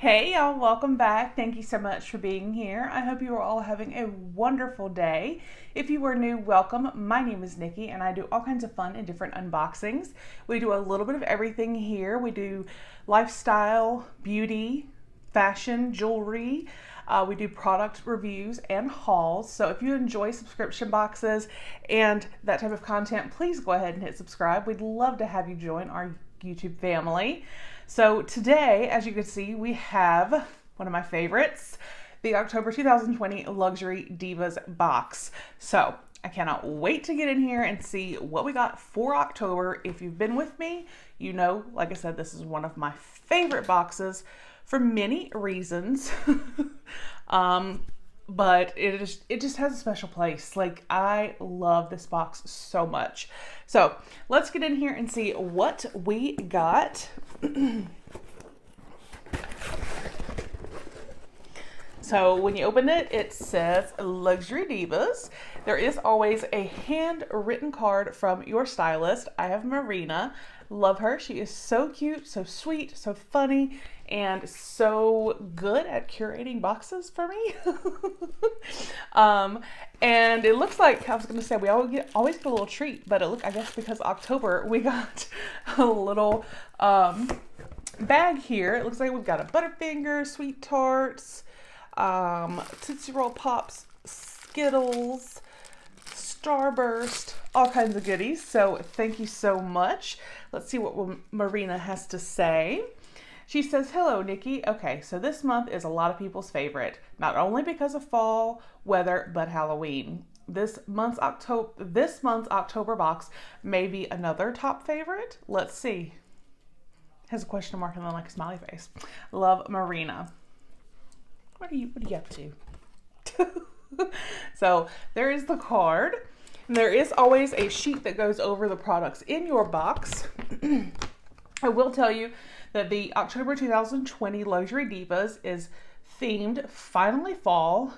Hey y'all, welcome back. Thank you so much for being here. I hope you are all having a wonderful day. If you are new, welcome. My name is Nikki and I do all kinds of fun and different unboxings. We do a little bit of everything here. We do lifestyle, beauty, fashion, jewelry. We do product reviews and hauls. So if you enjoy subscription boxes and that type of content, please go ahead and hit subscribe. We'd love to have you join our YouTube family. So today, as you can see, we have one of my favorites, the October 2020 Luxury Divas box. So I cannot wait to get in here and see what we got for October. If you've been with me, you know, like I said, this is one of my favorite boxes for many reasons. But it just has a special place. Like, I love this box so much. So let's get in here and see what we got. So when you open it, it says Luxury Divas. There is always a handwritten card from your stylist. I have Marina. Love her. She is so cute, so sweet, so funny, and so good at curating boxes for me. And it looks like, I was going to say, we always get a little treat, but I guess because October, we got a little bag here. It looks like we've got a Butterfinger, Sweet Tarts, Tootsie Roll Pops, Skittles, Starburst, all kinds of goodies. So thank you so much. Let's see what Marina has to say. She says, "Hello, Nikki. Okay, so this month is a lot of people's favorite, not only because of fall weather, but Halloween. This month's October box may be another top favorite. Let's see." Has a question mark and then like a smiley face. Love, Marina. What are you up to? So there is the card. And there is always a sheet that goes over the products in your box. I will tell you that the October 2020 Luxury Divas is themed finally fall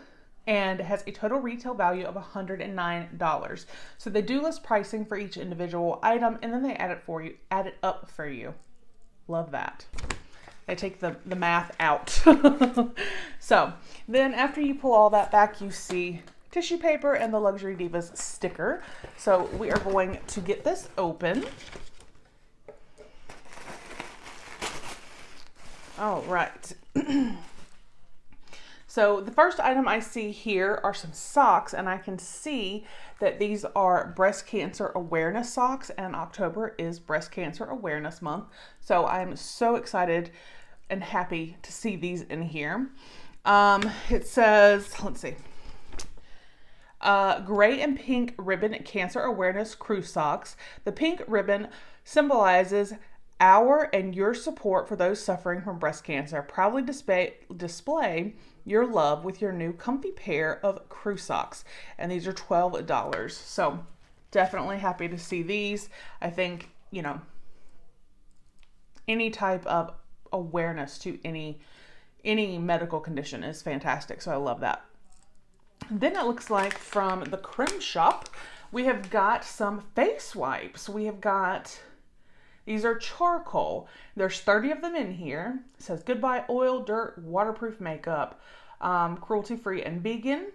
and has a total retail value of $109. So they do list pricing for each individual item and then they add it up for you. Love that. They take the math out. So then after you pull all that back, you see tissue paper and the Luxury Divas sticker. So we are going to get this open. All right. So the first item I see here are some socks, and I can see that these are breast cancer awareness socks, and October is Breast Cancer Awareness Month. So I'm so excited and happy to see these in here. It says, let's see, gray and pink ribbon cancer awareness crew socks. The pink ribbon symbolizes our and your support for those suffering from breast cancer. Proudly display your love with your new comfy pair of crew socks. And these are $12. So definitely happy to see these. I think, you know, any type of awareness to any medical condition is fantastic. So I love that. Then it looks like from the Creme Shop, we have got some face wipes. These are charcoal. There's 30 of them in here. It says goodbye oil, dirt, waterproof makeup, cruelty-free and vegan.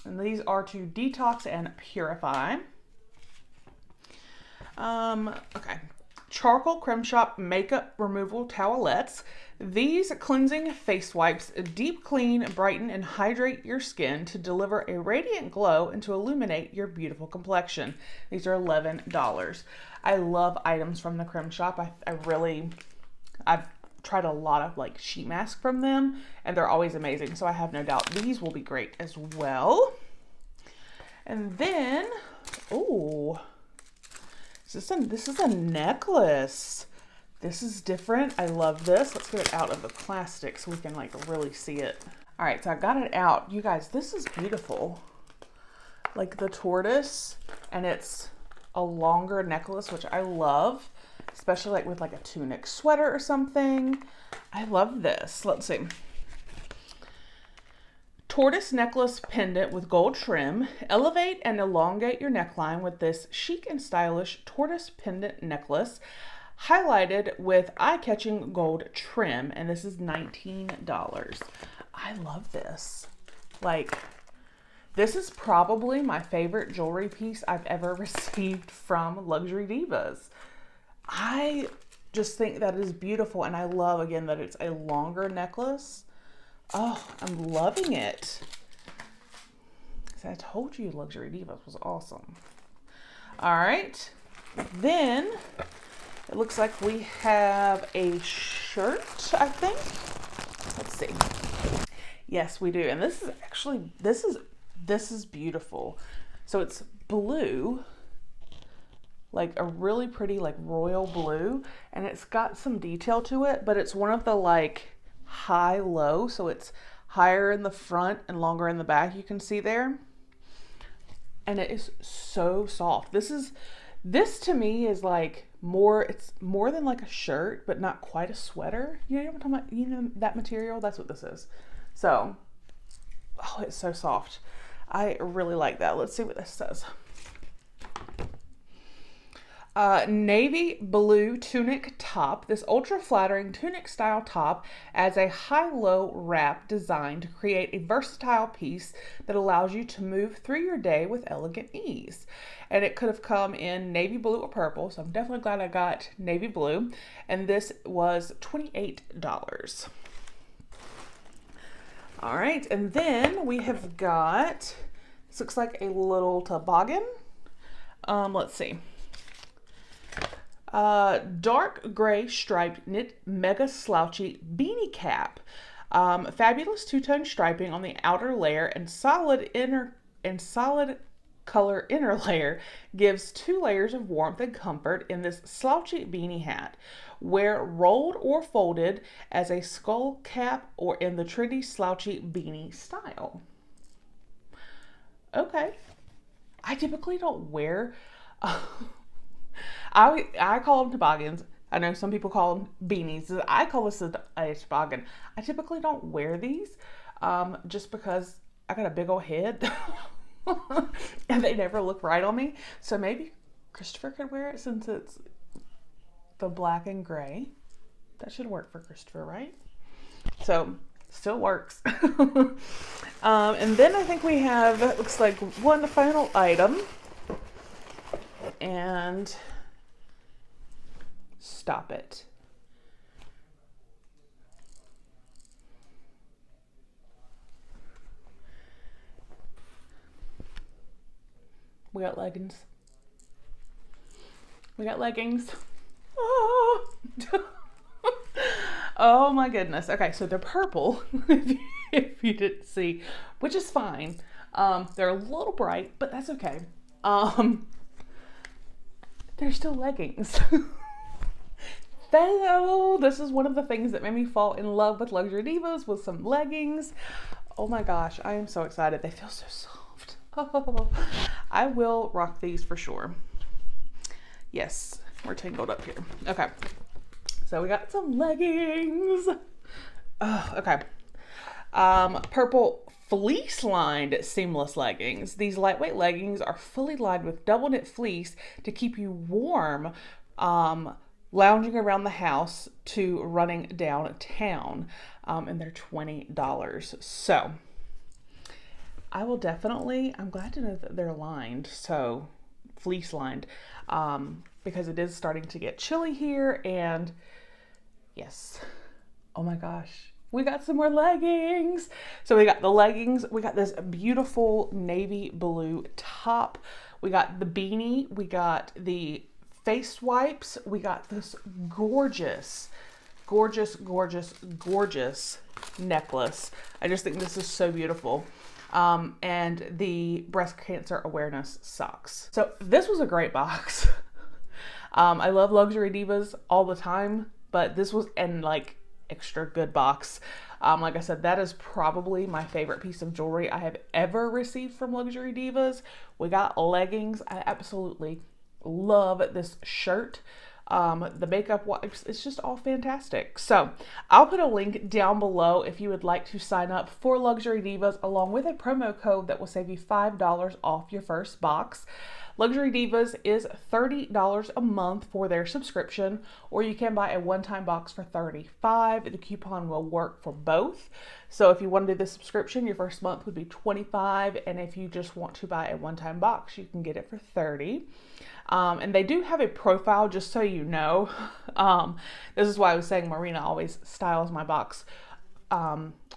And these are to detox and purify. Okay. Charcoal Creme Shop makeup removal towelettes. These cleansing face wipes deep clean, brighten, and hydrate your skin to deliver a radiant glow and to illuminate your beautiful complexion. These are $11. I love items from the Creme Shop. I've tried a lot of like sheet mask from them, and they're always amazing. So I have no doubt these will be great as well. And then, oh, this is a necklace. This is different. I love this. Let's get it out of the plastic so we can like really see it. All right, so I got it out. You guys, this is beautiful. Like the tortoise, and it's a longer necklace, which I love, especially like with like a tunic sweater or something. I love this. Let's see. Tortoise necklace pendant with gold trim. Elevate and elongate your neckline with this chic and stylish tortoise pendant necklace. highlighted with eye-catching gold trim, and this is $19. I love this. Like, this is probably my favorite jewelry piece I've ever received from Luxury Divas. I just think that is beautiful, and I love, again, that it's a longer necklace. Oh, I'm loving it. So I told you Luxury Divas was awesome. All right, then it looks like we have a shirt, I think. Let's see. Yes, we do. And this is actually, this is beautiful. So it's blue, like a really pretty, like royal blue, and it's got some detail to it, but it's one of the like high-low, so it's higher in the front and longer in the back, you can see there. And it is so soft. This to me is like more, it's more than like a shirt, but not quite a sweater. You know what I'm talking about? You know that material? That's what this is. So, oh, it's so soft. I really like that. Let's see what this says. Navy blue tunic top. This ultra flattering tunic style top adds a high-low wrap design to create a versatile piece that allows you to move through your day with elegant ease. And it could have come in navy blue or purple, so I'm definitely glad I got navy blue. And this was $28. All right, and then we have got, this looks like a little toboggan. Let's see. Dark gray striped knit mega slouchy beanie cap. Fabulous two-tone striping on the outer layer and solid color inner layer gives 2 layers of warmth and comfort in this slouchy beanie hat. Wear rolled or folded as a skull cap or in the trendy slouchy beanie style. Okay. I typically don't wear I call them toboggans. I know some people call them beanies. I call this a toboggan. I typically don't wear these just because I got a big old head and they never look right on me. So maybe Christopher could wear it since it's the black and gray. That should work for Christopher, right? So still works. And then I think we have, it looks like one final item. And stop it. We got leggings. We got leggings. Oh, oh my goodness. Okay, so they're purple, if you didn't see, which is fine. They're a little bright, but that's okay. They're still leggings. So this is one of the things that made me fall in love with Luxury Divas, was some leggings. Oh my gosh, I am so excited. They feel so soft. Oh, I will rock these for sure. Yes, we're tangled up here. Okay, so we got some leggings. Oh, okay. Purple fleece lined seamless leggings. These lightweight leggings are fully lined with double knit fleece to keep you warm, lounging around the house to running downtown. And they're $20. So I will definitely, I'm glad to know that they're lined, so fleece lined, because it is starting to get chilly here. And yes, oh my gosh, we got some more leggings. So we got the leggings, we got this beautiful navy blue top, we got the beanie, we got the face wipes, we got this gorgeous, gorgeous, gorgeous, gorgeous necklace. I just think this is so beautiful. And the breast cancer awareness socks. So this was a great box. I love Luxury Divas all the time, but this was an like extra good box. Like I said, that is probably my favorite piece of jewelry I have ever received from Luxury Divas. We got leggings. I absolutely love this shirt. The makeup wipes, it's just all fantastic. So I'll put a link down below if you would like to sign up for Luxury Divas, along with a promo code that will save you $5 off your first box. Luxury Divas is $30 a month for their subscription, or you can buy a one-time box for $35. The coupon will work for both. So if you want to do the subscription, your first month would be $25, and if you just want to buy a one-time box, you can get it for $30. And they do have a profile, just so you know. This is why I was saying Marina always styles my box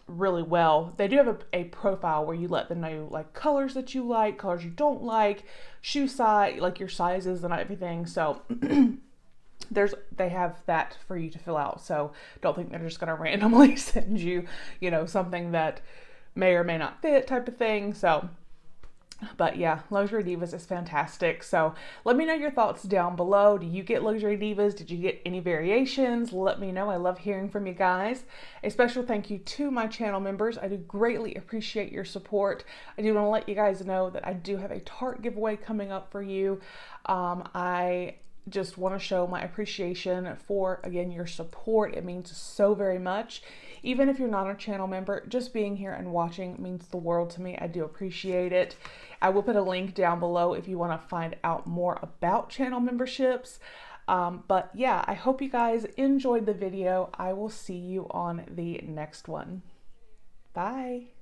really well. They do have a profile where you let them know like colors that you like, colors you don't like, shoe size, like your sizes and everything. So they have that for you to fill out. So don't think they're just going to randomly send you, something that may or may not fit type of thing. So, but yeah, Luxury Divas is fantastic. So let me know your thoughts down below. Do you get Luxury Divas? Did you get any variations? Let me know. I love hearing from you guys. A special thank you to my channel members. I do greatly appreciate your support. I do want to let you guys know that I do have a Tarte giveaway coming up for you. I just want to show my appreciation for, again, your support. It means so very much. Even if you're not a channel member, just being here and watching means the world to me. I do appreciate it. I will put a link down below if you want to find out more about channel memberships. But yeah, I hope you guys enjoyed the video. I will see you on the next one. Bye.